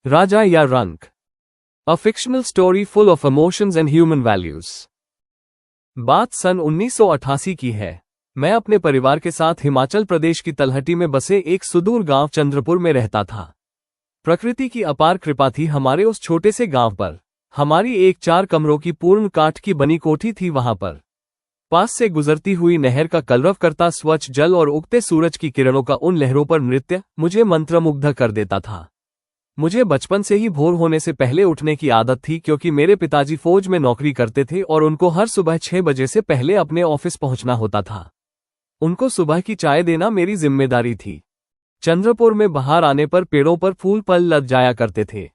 राजा या रंक, a fictional story full of emotions and human values. बात सन 1988 की है। मैं अपने परिवार के साथ हिमाचल प्रदेश की तलहटी में बसे एक सुदूर गांव चंद्रपुर में रहता था। प्रकृति की अपार कृपा थी हमारे उस छोटे से गांव पर। हमारी एक 4 कमरों की पूर्ण काठ की बनी कोठी थी वहां पर। पास से गुजरती हुई नहर का कलरव करता स्वच्छ जल और उगते सूरज की किरणों का उन लहरों पर नृत्य मुझे मंत्रमुग्ध कर देता था। मुझे बचपन से ही भोर होने से पहले उठने की आदत थी, क्योंकि मेरे पिताजी फौज में नौकरी करते थे और उनको हर सुबह 6 बजे से पहले अपने ऑफिस पहुंचना होता था। उनको सुबह की चाय देना मेरी जिम्मेदारी थी। चंद्रपुर में बाहर आने पर पेड़ों पर फूल फल लद जाया करते थे।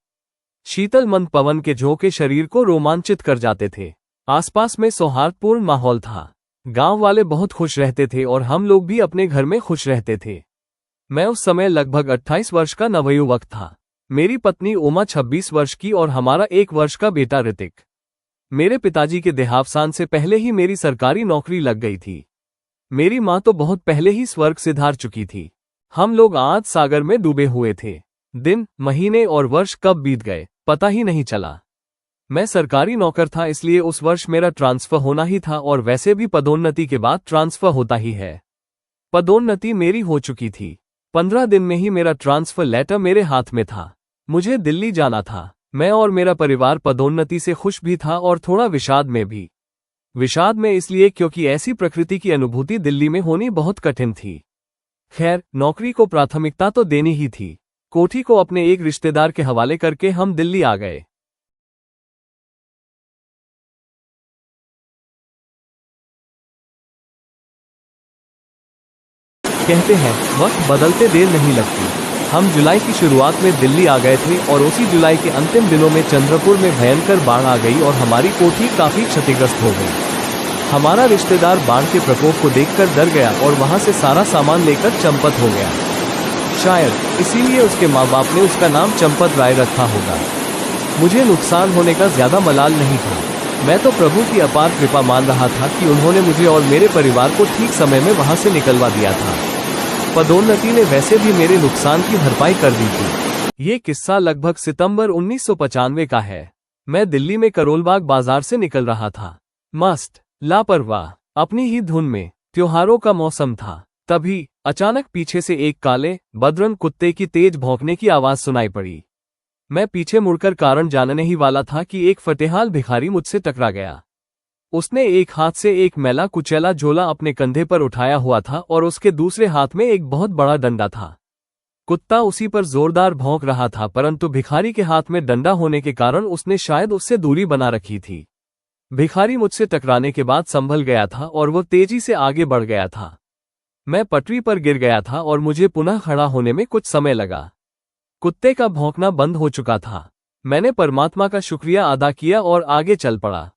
शीतल मंद पवन के झोंके शरीर को रोमांचित कर जाते थे। आसपास में सौहार्दपूर्ण माहौल था। गांव वाले बहुत खुश रहते थे और हम लोग भी अपने घर में खुश रहते थे। मैं उस समय लगभग 28 वर्ष का नवयुवक था। मेरी पत्नी उमा 26 वर्ष की और हमारा 1 वर्ष का बेटा ऋतिक। मेरे पिताजी के देहावसान से पहले ही मेरी सरकारी नौकरी लग गई थी। मेरी माँ तो बहुत पहले ही स्वर्ग सिधार चुकी थी। हम लोग आनंद सागर में डूबे हुए थे। दिन, महीने और वर्ष कब बीत गए पता ही नहीं चला। मैं सरकारी नौकर था, इसलिए उस वर्ष मेरा ट्रांसफर होना ही था, और वैसे भी पदोन्नति के बाद ट्रांसफर होता ही है। पदोन्नति मेरी हो चुकी थी। 15 दिन में ही मेरा ट्रांसफर लेटर मेरे हाथ में था। मुझे दिल्ली जाना था। मैं और मेरा परिवार पदोन्नति से खुश भी था और थोड़ा विषाद में भी। विषाद में इसलिए क्योंकि ऐसी प्रकृति की अनुभूति दिल्ली में होनी बहुत कठिन थी। खैर, नौकरी को प्राथमिकता तो देनी ही थी। कोठी को अपने एक रिश्तेदार के हवाले करके हम दिल्ली आ गए। कहते हैं वक्त बदलते देर नहीं लगती। हम जुलाई की शुरुआत में दिल्ली आ गए थे और उसी जुलाई के अंतिम दिनों में चंद्रपुर में भयंकर बाढ़ आ गई और हमारी कोठी काफी क्षतिग्रस्त हो गई। हमारा रिश्तेदार बाढ़ के प्रकोप को देखकर डर गया और वहां से सारा सामान लेकर चंपत हो गया। शायद इसीलिए उसके माँ बाप ने उसका नाम चंपत राय रखा होगा। मुझे नुकसान होने का ज्यादा मलाल नहीं था। मैं तो प्रभु की अपार कृपा मान रहा था कि उन्होंने मुझे और मेरे परिवार को ठीक समय में वहां से निकलवा दिया था। पदोन्नति ने वैसे भी मेरे नुकसान की भरपाई कर दी थी। ये किस्सा लगभग सितंबर 1995 का है। मैं दिल्ली में करोलबाग बाजार से निकल रहा था, मस्त, लापरवाह, अपनी ही धुन में। त्योहारों का मौसम था। तभी अचानक पीछे से एक काले बदरंग कुत्ते की तेज भौंकने की आवाज सुनाई पड़ी। मैं पीछे मुड़कर कारण जानने ही वाला था कि एक फटेहाल भिखारी मुझसे टकरा गया। उसने एक हाथ से एक मैला कुचैला झोला अपने कंधे पर उठाया हुआ था और उसके दूसरे हाथ में एक बहुत बड़ा डंडा था। कुत्ता उसी पर जोरदार भौंक रहा था, परंतु भिखारी के हाथ में डंडा होने के कारण उसने शायद उससे दूरी बना रखी थी। भिखारी मुझसे टकराने के बाद संभल गया था और वो तेजी से आगे बढ़ गया था। मैं पटरी पर गिर गया था और मुझे पुनः खड़ा होने में कुछ समय लगा। कुत्ते का भौंकना बंद हो चुका था। मैंने परमात्मा का शुक्रिया अदा किया और आगे चल पड़ा।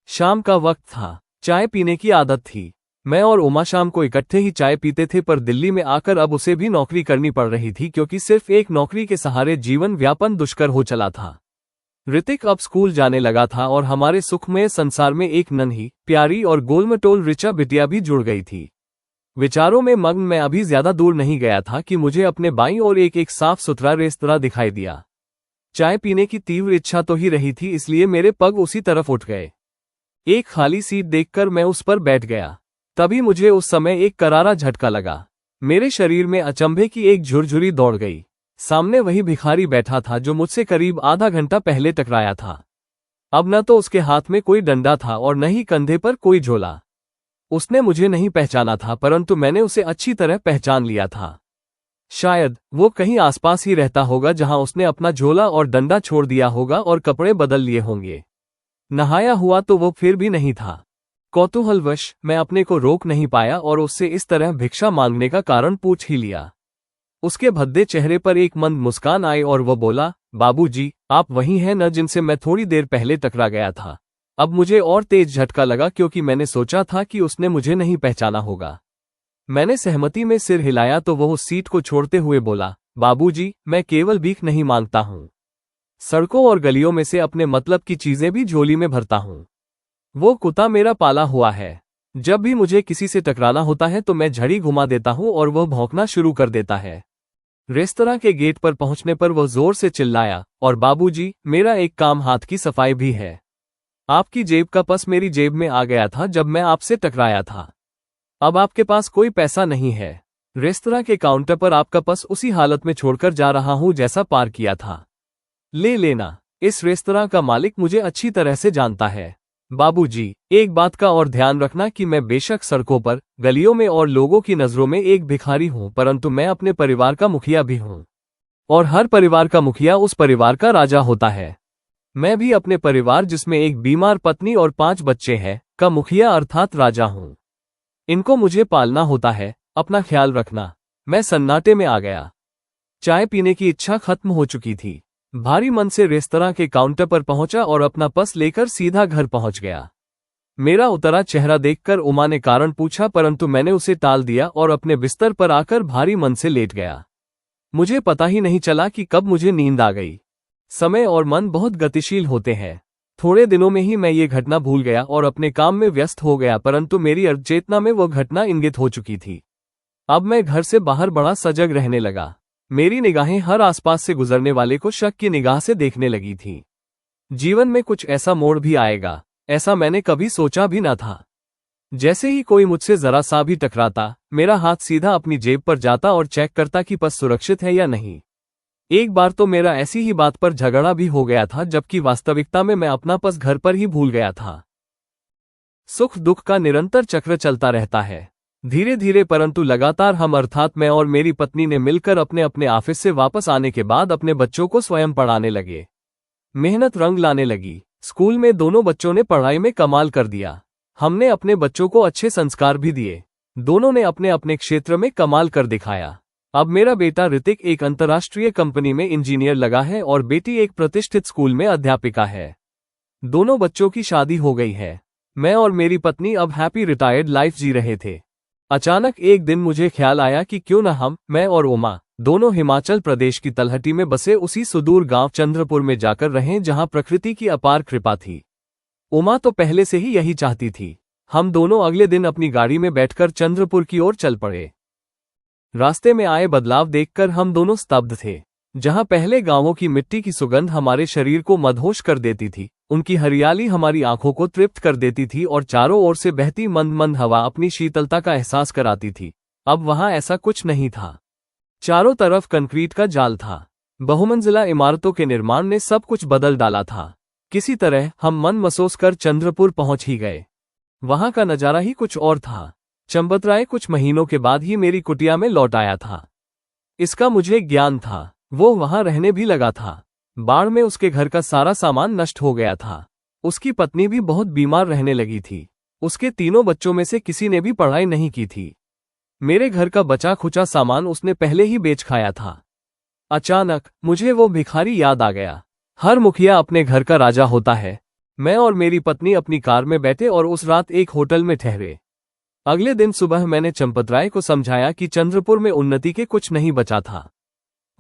शाम का वक्त था। चाय पीने की आदत थी। मैं और उमा शाम को इकट्ठे ही चाय पीते थे, पर दिल्ली में आकर अब उसे भी नौकरी करनी पड़ रही थी, क्योंकि सिर्फ एक नौकरी के सहारे जीवन व्यापन दुष्कर हो चला था। ऋतिक अब स्कूल जाने लगा था और हमारे सुखमय संसार में एक नन्ही, प्यारी और गोलमटोल ऋचा बिटिया भी जुड़ गई थी। विचारों में मग्न मैं अभी ज्यादा दूर नहीं गया था कि मुझे अपने बाईं ओर एक साफ सुथरा रेस्तरां दिखाई दिया। चाय पीने की तीव्र इच्छा तो ही रही थी, इसलिए मेरे पग उसी तरफ उठ गए। एक खाली सीट देखकर मैं उस पर बैठ गया। तभी मुझे उस समय एक करारा झटका लगा। मेरे शरीर में अचंभे की एक झुरझुरी दौड़ गई। सामने वही भिखारी बैठा था जो मुझसे करीब आधा घंटा पहले टकराया था। अब न तो उसके हाथ में कोई डंडा था और न ही कंधे पर कोई झोला। उसने मुझे नहीं पहचाना था, परंतु मैंने उसे अच्छी तरह पहचान लिया था। शायद वो कहीं आसपास ही रहता होगा जहां उसने अपना झोला और डंडा छोड़ दिया होगा और कपड़े बदल लिए होंगे। नहाया हुआ तो वो फिर भी नहीं था। कौतूहलवश मैं अपने को रोक नहीं पाया और उससे इस तरह भिक्षा मांगने का कारण पूछ ही लिया। उसके भद्दे चेहरे पर एक मंद मुस्कान आई और वह बोला, बाबूजी, आप वही हैं न जिनसे मैं थोड़ी देर पहले टकरा गया था। अब मुझे और तेज झटका लगा, क्योंकि मैंने सोचा था कि उसने मुझे नहीं पहचाना होगा। मैंने सहमति में सिर हिलाया तो वह उस सीट को छोड़ते हुए बोला, बाबूजी, मैं केवल भीख नहीं मांगता हूँ। सड़कों और गलियों में से अपने मतलब की चीजें भी झोली में भरता हूँ। वो कुत्ता मेरा पाला हुआ है। जब भी मुझे किसी से टकराना होता है तो मैं झड़ी घुमा देता हूँ और वह भौंकना शुरू कर देता है। रेस्तरां के गेट पर पहुंचने पर वह जोर से चिल्लाया, और बाबूजी, मेरा एक काम हाथ की सफाई भी है। आपकी जेब का पर्स मेरी जेब में आ गया था जब मैं आपसे टकराया था। अब आपके पास कोई पैसा नहीं है। रेस्तरां के काउंटर पर आपका पर्स उसी हालत में छोड़कर जा रहा हूं जैसा पार किया था। ले लेना। इस रेस्तरां का मालिक मुझे अच्छी तरह से जानता है। बाबूजी, एक बात का और ध्यान रखना कि मैं बेशक सड़कों पर, गलियों में और लोगों की नजरों में एक भिखारी हूं, परंतु मैं अपने परिवार का मुखिया भी हूं। और हर परिवार का मुखिया उस परिवार का राजा होता है। मैं भी अपने परिवार, जिसमें एक बीमार पत्नी और 5 बच्चे हैं, का मुखिया अर्थात राजा हूं। इनको मुझे पालना होता है, अपना ख्याल रखना। मैं सन्नाटे में आ गया। चाय पीने की इच्छा खत्म हो चुकी थी। भारी मन से रेस्तरां के काउंटर पर पहुंचा और अपना पर्स लेकर सीधा घर पहुंच गया। मेरा उतरा चेहरा देखकर उमा ने कारण पूछा, परंतु मैंने उसे टाल दिया और अपने बिस्तर पर आकर भारी मन से लेट गया। मुझे पता ही नहीं चला कि कब मुझे नींद आ गई। समय और मन बहुत गतिशील होते हैं। थोड़े दिनों में ही मैं ये घटना भूल गया और अपने काम में व्यस्त हो गया, परंतु मेरी अवचेतना में वह घटना इंगित हो चुकी थी। अब मैं घर से बाहर बड़ा सजग रहने लगा। मेरी निगाहें हर आसपास से गुजरने वाले को शक की निगाह से देखने लगी थी। जीवन में कुछ ऐसा मोड़ भी आएगा, ऐसा मैंने कभी सोचा भी न था। जैसे ही कोई मुझसे जरा सा भी टकराता, मेरा हाथ सीधा अपनी जेब पर जाता और चेक करता कि पर्स सुरक्षित है या नहीं। एक बार तो मेरा ऐसी ही बात पर झगड़ा भी हो गया था, जबकि वास्तविकता में मैं अपना पर्स घर पर ही भूल गया था। सुख दुख का निरंतर चक्र चलता रहता है। धीरे धीरे परंतु लगातार हम अर्थात मैं और मेरी पत्नी ने मिलकर अपने अपने ऑफिस से वापस आने के बाद अपने बच्चों को स्वयं पढ़ाने लगे। मेहनत रंग लाने लगी। स्कूल में दोनों बच्चों ने पढ़ाई में कमाल कर दिया। हमने अपने बच्चों को अच्छे संस्कार भी दिए। दोनों ने अपने अपने क्षेत्र में कमाल कर दिखाया। अब मेरा बेटा ऋतिक एक अंतर्राष्ट्रीय कंपनी में इंजीनियर लगा है और बेटी एक प्रतिष्ठित स्कूल में अध्यापिका है। दोनों बच्चों की शादी हो गई है। मैं और मेरी पत्नी अब हैप्पी रिटायर्ड लाइफ जी रहे थे। अचानक एक दिन मुझे ख्याल आया कि क्यों न मैं और उमा दोनों हिमाचल प्रदेश की तलहटी में बसे उसी सुदूर गांव चंद्रपुर में जाकर रहें, जहां प्रकृति की अपार कृपा थी। उमा तो पहले से ही यही चाहती थी। हम दोनों अगले दिन अपनी गाड़ी में बैठकर चंद्रपुर की ओर चल पड़े। रास्ते में आए बदलाव देखकर हम दोनों स्तब्ध थे। जहां पहले गांवों की मिट्टी की सुगंध हमारे शरीर को मदहोश कर देती थी, उनकी हरियाली हमारी आंखों को तृप्त कर देती थी और चारों ओर से बहती मंद मंद हवा अपनी शीतलता का एहसास कराती थी। अब वहां ऐसा कुछ नहीं था। चारों तरफ कंक्रीट का जाल था। बहुमंजिला इमारतों के निर्माण ने सब कुछ बदल डाला था। किसी तरह हम मन मसोस कर चंद्रपुर पहुंच ही गए। वहां का नजारा ही कुछ और था। चंबतराय कुछ महीनों के बाद ही मेरी कुटिया में लौट आया था। इसका मुझे ज्ञान था। वो वहां रहने भी लगा था। बाढ़ में उसके घर का सारा सामान नष्ट हो गया था। उसकी पत्नी भी बहुत बीमार रहने लगी थी। उसके तीनों बच्चों में से किसी ने भी पढ़ाई नहीं की थी। मेरे घर का बचा खुचा सामान उसने पहले ही बेच खाया था। अचानक मुझे वो भिखारी याद आ गया। हर मुखिया अपने घर का राजा होता है। मैं और मेरी पत्नी अपनी कार में बैठे और उस रात एक होटल में ठहरे। अगले दिन सुबह मैंने चंपतराय को समझाया कि चंद्रपुर में उन्नति के कुछ नहीं बचा था।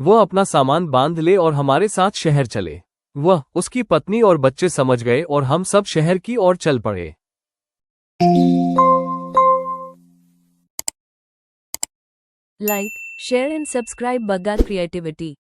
वो अपना सामान बांध ले और हमारे साथ शहर चले। वह, उसकी पत्नी और बच्चे समझ गए और हम सब शहर की ओर चल पड़े। Like, share and subscribe Baggat Creativity.